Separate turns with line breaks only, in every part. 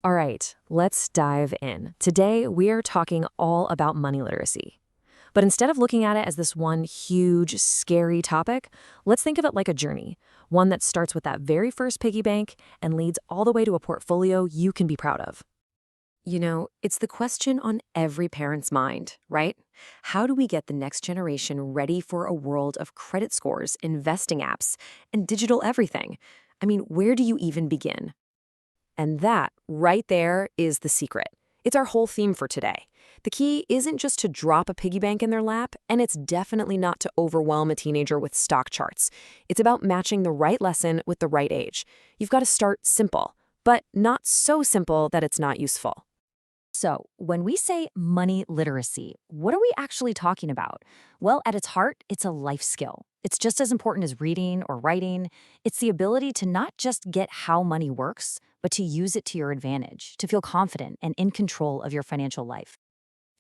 All right, let's dive in. Today, we're talking all about money literacy. But instead of looking at it as this one huge, scary topic, let's think of it like a journey, one that starts with that very first piggy bank and leads all the way to a portfolio you can be proud of. It's the question on every parent's mind, right? How do we get the next generation ready for a world of credit scores, investing apps, and digital everything? I mean, where do you even begin? And that, right there, is the secret. It's our whole theme for today. The key isn't just to drop a piggy bank in their lap, and it's definitely not to overwhelm a teenager with stock charts. It's about matching the right lesson with the right age. You've got to start simple, but not so simple that it's not useful.
So, when we say money literacy, what are we actually talking about? Well, at its heart, it's a life skill. It's just as important as reading or writing. It's the ability to not just get how money works, but to use it to your advantage, to feel confident and in control of your financial life.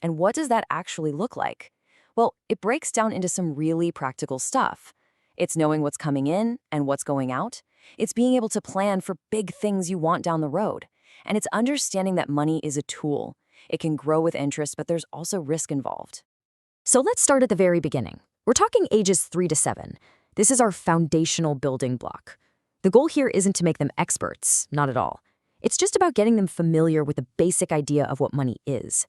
And what does that actually look like? Well, it breaks down into some really practical stuff. It's knowing what's coming in and what's going out. It's being able to plan for big things you want down the road. And it's understanding that money is a tool. It can grow with interest, but there's also risk involved.
So, let's start at the very beginning. We're talking ages 3 to 7. This is our foundational building block. The goal here isn't to make them experts, not at all. It's just about getting them familiar with the basic idea of what money is.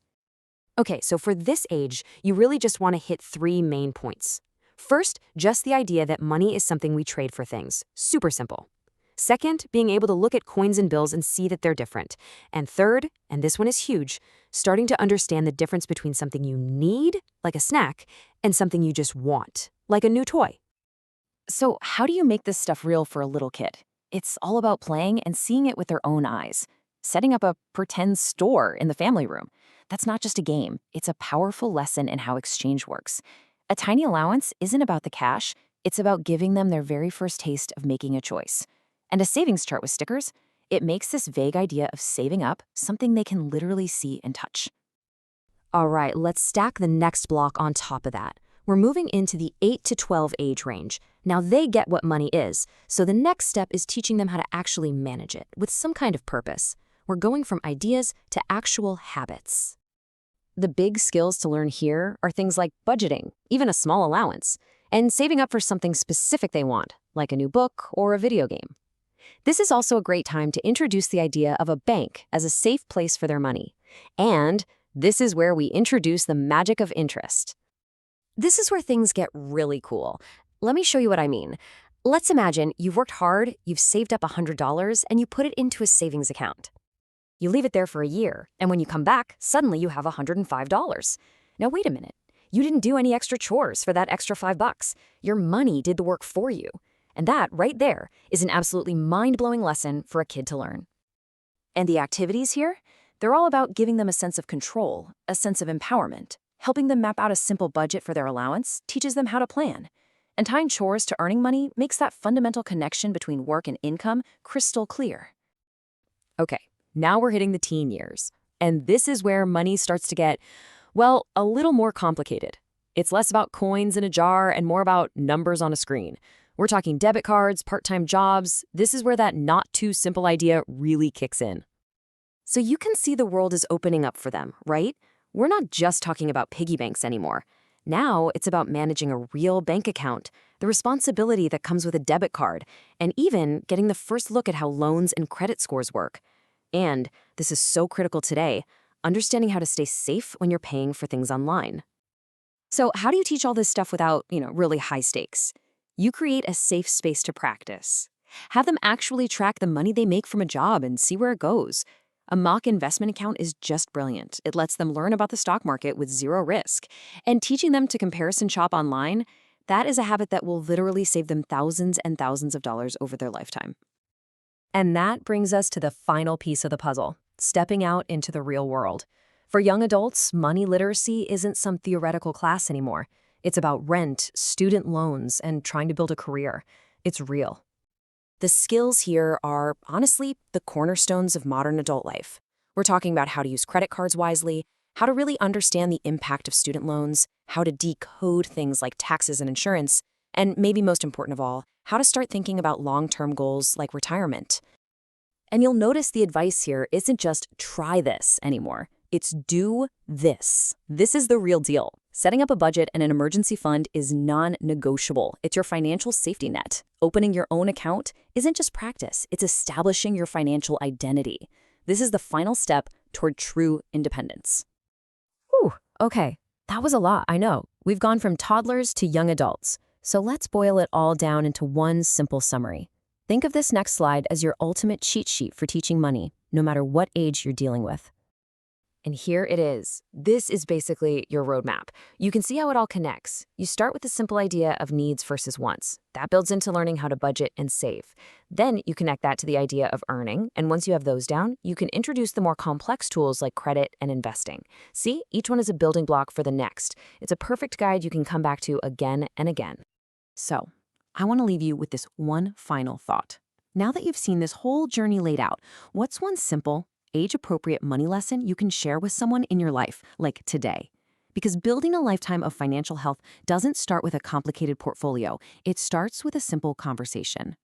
Okay, so for this age, you really just want to hit 3 main points. First, just the idea that money is something we trade for things. Super simple. Second, being able to look at coins and bills and see that they're different. And third, and this one is huge, starting to understand the difference between something you need, like a snack, and something you just want, like a new toy.
So, how do you make this stuff real for a little kid? It's all about playing and seeing it with their own eyes. Setting up a pretend store in the family room. That's not just a game, it's a powerful lesson in how exchange works. A tiny allowance isn't about the cash, it's about giving them their very first taste of making a choice. And a savings chart with stickers, it makes this vague idea of saving up something they can literally see and touch.
All right, let's stack the next block on top of that. We're moving into the 8 to 12 age range. Now they get what money is, so the next step is teaching them how to actually manage it with some kind of purpose. We're going from ideas to actual habits.
The big skills to learn here are things like budgeting, even a small allowance, and saving up for something specific they want, like a new book or a video game. This is also a great time to introduce the idea of a bank as a safe place for their money. And this is where we introduce the magic of interest. This is where things get really cool. Let me show you what I mean. Let's imagine you've worked hard, you've saved up $100, and you put it into a savings account. You leave it there for a year, and when you come back, suddenly you have $105. Now wait a minute. You didn't do any extra chores for that extra $5. Your money did the work for you. And that, right there, is an absolutely mind-blowing lesson for a kid to learn. And the activities here? They're all about giving them a sense of control, a sense of empowerment. Helping them map out a simple budget for their allowance teaches them how to plan. And tying chores to earning money makes that fundamental connection between work and income crystal clear. Okay, now we're hitting the teen years. And this is where money starts to get, well, a little more complicated. It's less about coins in a jar and more about numbers on a screen. We're talking debit cards, part-time jobs. This is where that not too simple idea really kicks in. So you can see the world is opening up for them, right? We're not just talking about piggy banks anymore. Now it's about managing a real bank account, the responsibility that comes with a debit card, and even getting the first look at how loans and credit scores work. And, this is so critical today, understanding how to stay safe when you're paying for things online. So how do you teach all this stuff without, really high stakes? You create a safe space to practice. Have them actually track the money they make from a job and see where it goes. A mock investment account is just brilliant. It lets them learn about the stock market with zero risk. And teaching them to comparison shop online, that is a habit that will literally save them thousands and thousands of dollars over their lifetime. And that brings us to the final piece of the puzzle, stepping out into the real world. For young adults, money literacy isn't some theoretical class anymore. It's about rent, student loans, and trying to build a career. It's real. The skills here are, honestly, the cornerstones of modern adult life. We're talking about how to use credit cards wisely, how to really understand the impact of student loans, how to decode things like taxes and insurance, and maybe most important of all, how to start thinking about long-term goals like retirement. And you'll notice the advice here isn't just try this anymore. It's do this. This is the real deal. Setting up a budget and an emergency fund is non-negotiable. It's your financial safety net. Opening your own account isn't just practice, it's establishing your financial identity. This is the final step toward true independence.
Whew, okay. That was a lot, I know. We've gone from toddlers to young adults. So let's boil it all down into one simple summary. Think of this next slide as your ultimate cheat sheet for teaching money, no matter what age you're dealing with.
And here it is. This is basically your roadmap. You can see how it all connects. You start with the simple idea of needs versus wants. That builds into learning how to budget and save. Then you connect that to the idea of earning, and once you have those down, you can introduce the more complex tools like credit and investing. See, each one is a building block for the next. It's a perfect guide you can come back to again and again. So, I want to leave you with this one final thought. Now that you've seen this whole journey laid out, what's one simple, age-appropriate money lesson you can share with someone in your life, like today? Because building a lifetime of financial health doesn't start with a complicated portfolio. It starts with a simple conversation.